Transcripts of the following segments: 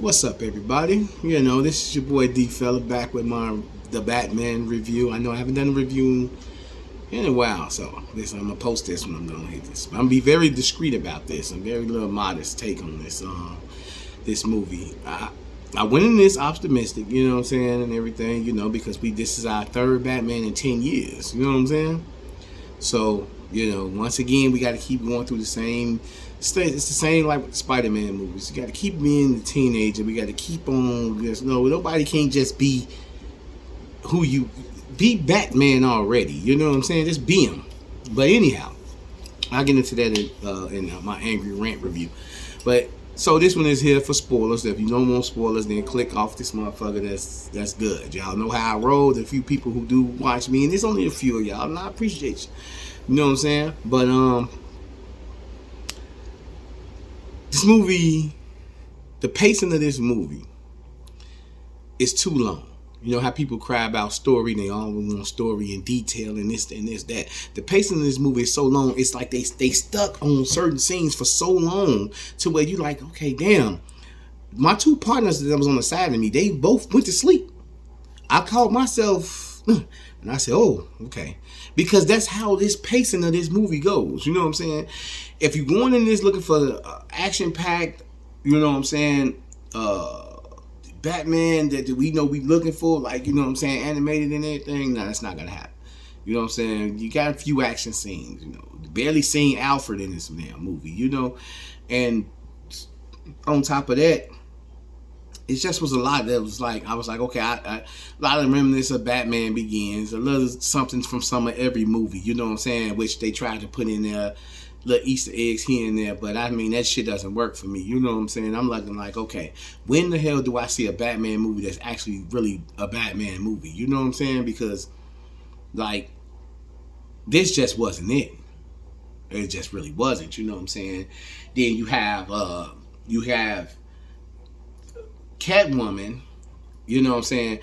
What's up, everybody? This is your boy D Fella back with the Batman review. I know I haven't done a review in a while, so I'm gonna post this when I'm gonna hit this. But I'm gonna be very discreet about this. I'm very little modest take on this movie. I went in this optimistic, you know what I'm saying, and everything, because this is our third Batman in 10 years, you know what I'm saying? So, once again, we got to keep going through the same. It's the same like with the Spider-Man movies. You got to keep being the teenager. We got to keep on. Nobody can't just be who you be. Batman already. You know what I'm saying? Just be him. But anyhow, I'll get into that in my angry rant review. But so this one is here for spoilers. If you don't want spoilers, then click off this motherfucker. That's good. Y'all know how I roll. The few people who do watch me, and there's only a few of y'all, and I appreciate you. You know what I'm saying? But this movie, the pacing of this movie is too long. You know how people cry about story, they all want story and detail and this, that. The pacing of this movie is so long, it's like they stuck on certain scenes for so long to where you like, okay, damn. My two partners that was on the side of me, they both went to sleep. I caught myself and I said, oh, okay. Because that's how this pacing of this movie goes. You know what I'm saying? If you're going in this looking for action-packed, you know what I'm saying, Batman that we know we looking for, like, you know what I'm saying, animated and everything, no, that's not going to happen. You know what I'm saying? You got a few action scenes, barely seen Alfred in this damn movie, and on top of that, it just was a lot that was like, I was like, okay, a lot of remnants of Batman Begins, a little something from some of every movie, you know what I'm saying, which they tried to put in there, little Easter eggs here and there, but I mean, that shit doesn't work for me, you know what I'm saying? I'm looking like, okay, when the hell do I see a Batman movie that's actually really a Batman movie, you know what I'm saying? Because, like, this just wasn't it. It just really wasn't, you know what I'm saying? Then you have Catwoman, you know what I'm saying?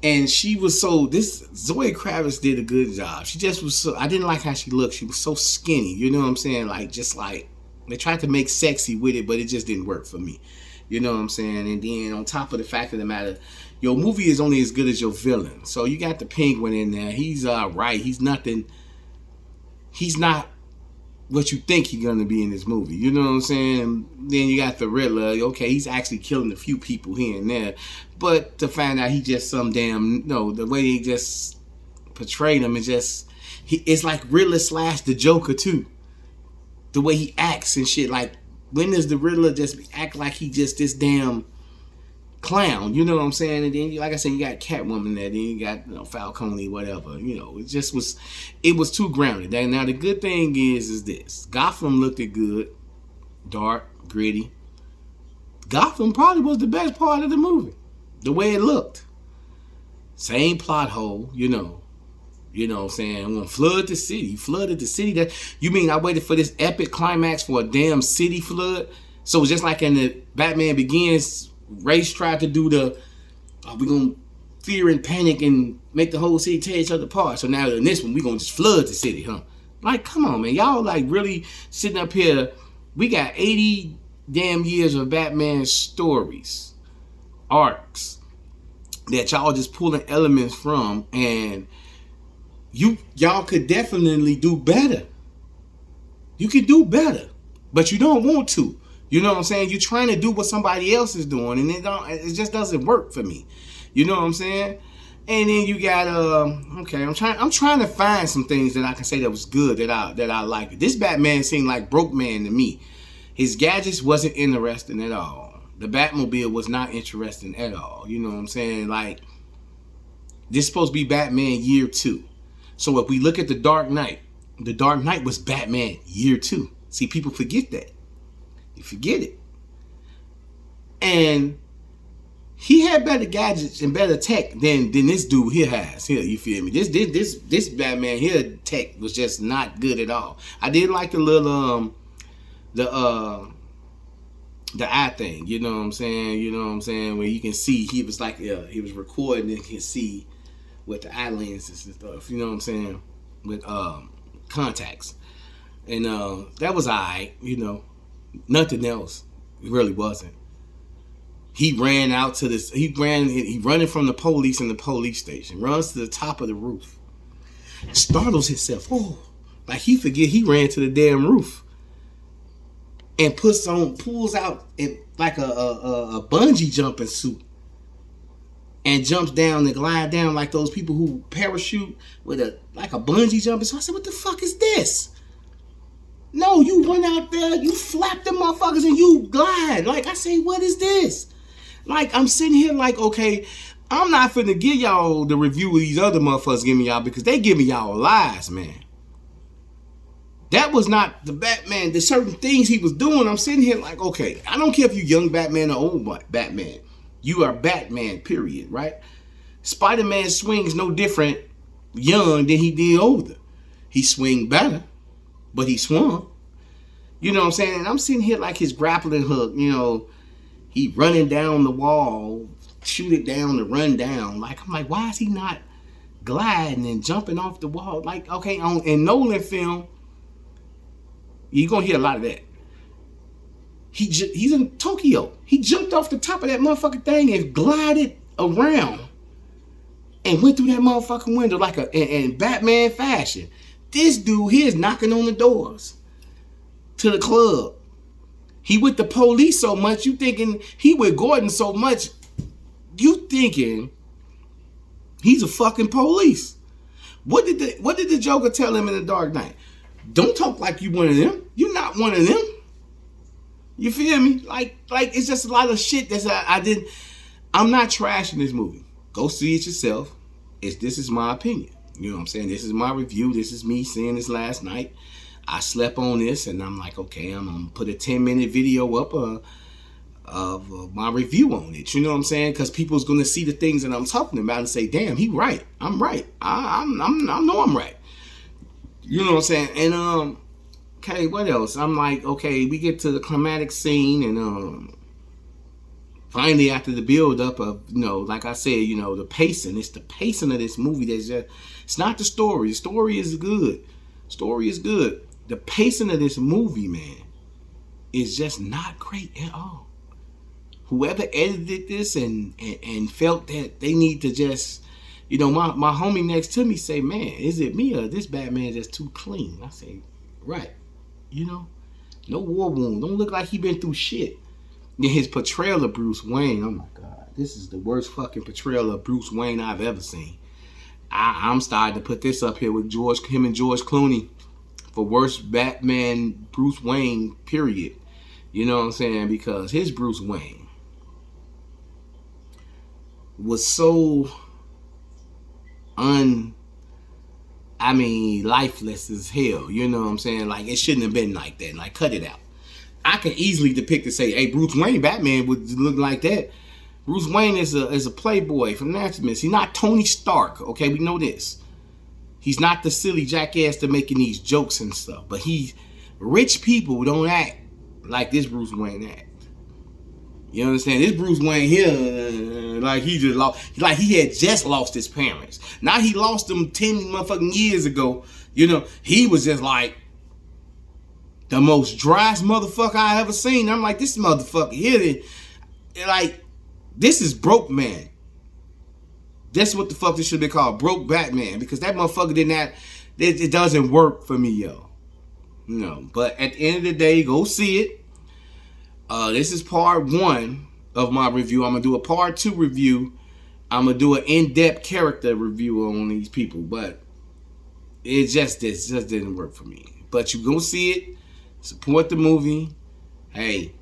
And she was Zoe Kravitz did a good job. She just was I didn't like how she looked. She was so skinny, you know what I'm saying? Like, just like, they tried to make sexy with it, but it just didn't work for me. You know what I'm saying? And then on top of the fact of the matter, your movie is only as good as your villain. So you got the Penguin in there. He's right. He's not what you think he's gonna be in this movie, you know what I'm saying? Then you got the Riddler. Okay, he's actually killing a few people here and there, but to find out he just some damn the way they just portrayed him is just it's like Riddler / the Joker too. The way he acts and shit. Like, when does the Riddler just act like he just this damn clown? You know what I'm saying? And then, like I said, you got Catwoman there. Then you got Falcone, whatever. It was too grounded. Now the good thing is this: Gotham looked good, dark, gritty. Gotham probably was the best part of the movie, the way it looked. Same plot hole, You know what I'm saying? I'm gonna flooded the city. That you mean I waited for this epic climax for a damn city flood? So it's just like in the Batman Begins. Race tried to do we're going to fear and panic and make the whole city tear each other apart. So now in this one, we're going to just flood the city, huh? Like, come on, man. Y'all, like, really sitting up here. We got 80 damn years of Batman stories, arcs, that y'all just pulling elements from, and y'all could definitely do better. You could do better, but you don't want to. You know what I'm saying? You're trying to do what somebody else is doing, and it just doesn't work for me. You know what I'm saying? And then you got okay, I'm trying to find some things that I can say that was good, that I like. This Batman seemed like broke man to me. His gadgets wasn't interesting at all. The Batmobile was not interesting at all. You know what I'm saying? Like, this is supposed to be Batman year 2. So if we look at the Dark Knight was Batman year 2. See, people forget that. You forget it. And he had better gadgets and better tech than this dude here has. Here, you feel me? This Batman here tech was just not good at all. I did like the little the eye thing, you know what I'm saying? Where you can see he was like he was recording and you can see with the eye lenses and stuff, you know what I'm saying? With contacts. And that was alright, Nothing else. It really wasn't. He ran out to this. He running from the police in the police station. Runs to the top of the roof. Startles himself. Oh, like he forget he ran to the damn roof. And pulls out like a bungee jumping suit. And jumps down and glide down like those people who parachute with like a bungee jumping. So I said, what the fuck is this? No, you went out there, you flapped them motherfuckers and you glide. Like, I say, what is this? Like, I'm sitting here like, okay, I'm not finna give y'all the review of these other motherfuckers giving y'all because they giving y'all lies, man. That was not the Batman. The certain things he was doing, I'm sitting here like, okay, I don't care if you young Batman or old Batman. You are Batman, period, right? Spider-Man swings no different young than he did older. He swing better, but he swung. You know what I'm saying? And I'm sitting here like his grappling hook, you know, he running down the wall, shoot it down to run down. Like, I'm like, why is he not gliding and jumping off the wall? Like, okay, in Nolan film, you're going to hear a lot of that. He's in Tokyo. He jumped off the top of that motherfucking thing and glided around and went through that motherfucking window like in Batman fashion. This dude here is knocking on the doors to the club. He with the police so much, you thinking he with Gordon so much, you thinking he's a fucking police. What did the Joker tell him in The Dark Knight? Don't talk like you one of them. You're not one of them. You feel me? Like it's just a lot of shit that's I'm not trashing this movie. Go see it yourself. This is my opinion. You know what I'm saying? This is my review. This is me seeing this last night. I slept on this and I'm like, okay, I'm going to put a 10-minute video up of my review on it. You know what I'm saying? Because people's going to see the things that I'm talking about and say, damn, he right. I'm right. I know I'm right. You know what I'm saying? And, okay, what else? I'm like, okay, we get to the climatic scene and, finally after the build up of, you know, like I said, you know, the pacing. It's the pacing of this movie that's just, it's not the story. The story is good. Story is good. The pacing of this movie, man, is just not great at all. Whoever edited this and felt that they need to just, you know, my homie next to me say, man, is it me or this Batman just too clean? I say, right. You know, no war wound. Don't look like he been through shit. Then his portrayal of Bruce Wayne, oh my God, this is the worst fucking portrayal of Bruce Wayne I've ever seen. I'm starting to put this up here with him and George Clooney for worst Batman Bruce Wayne, period. You know what I'm saying? Because his Bruce Wayne was so lifeless as hell. You know what I'm saying? Like, it shouldn't have been like that. Like, cut it out. I can easily depict and say, hey, Bruce Wayne Batman would look like that. Bruce Wayne is a playboy from Natchez. He's not Tony Stark, okay? We know this. He's not the silly jackass that making these jokes and stuff. But rich people don't act like this Bruce Wayne act. You understand? This Bruce Wayne here, like he just lost, like he had just lost his parents. Now he lost them 10 motherfucking years ago. You know, he was just like the most driest motherfucker I ever seen. I'm like, this motherfucker here, like, this is broke man. That's what the fuck this should be called, broke Batman, because that motherfucker did not, it doesn't work for me, yo. No, but at the end of the day, go see it. This is part 1 of my review. I'm going to do a part 2 review. I'm going to do an in-depth character review on these people, but it just didn't work for me. But you go see it, support the movie. Hey,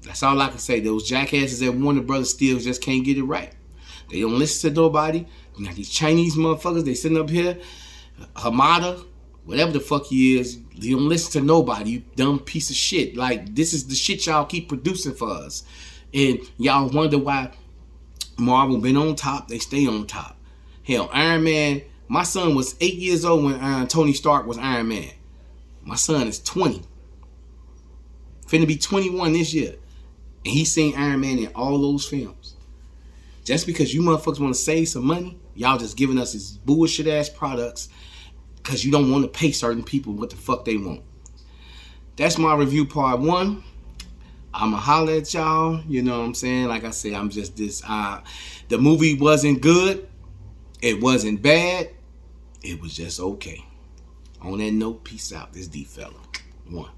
that's all I can say. Those jackasses at Warner Brothers still just can't get it right. They don't listen to nobody. You got these Chinese motherfuckers, they sitting up here, Hamada, whatever the fuck he is, you don't listen to nobody, you dumb piece of shit. Like, this is the shit y'all keep producing for us. And y'all wonder why Marvel been on top, they stay on top. Hell, Iron Man, my son was 8 years old when Tony Stark was Iron Man. My son is 20. Finna be 21 this year. And he's seen Iron Man in all those films. Just because you motherfuckers want to save some money, y'all just giving us these bullshit ass products because you don't want to pay certain people what the fuck they want. That's my review part 1. I'ma holler at y'all. You know what I'm saying? Like I said, I'm just this. The movie wasn't good. It wasn't bad. It was just okay. On that note, peace out. This D fella. One.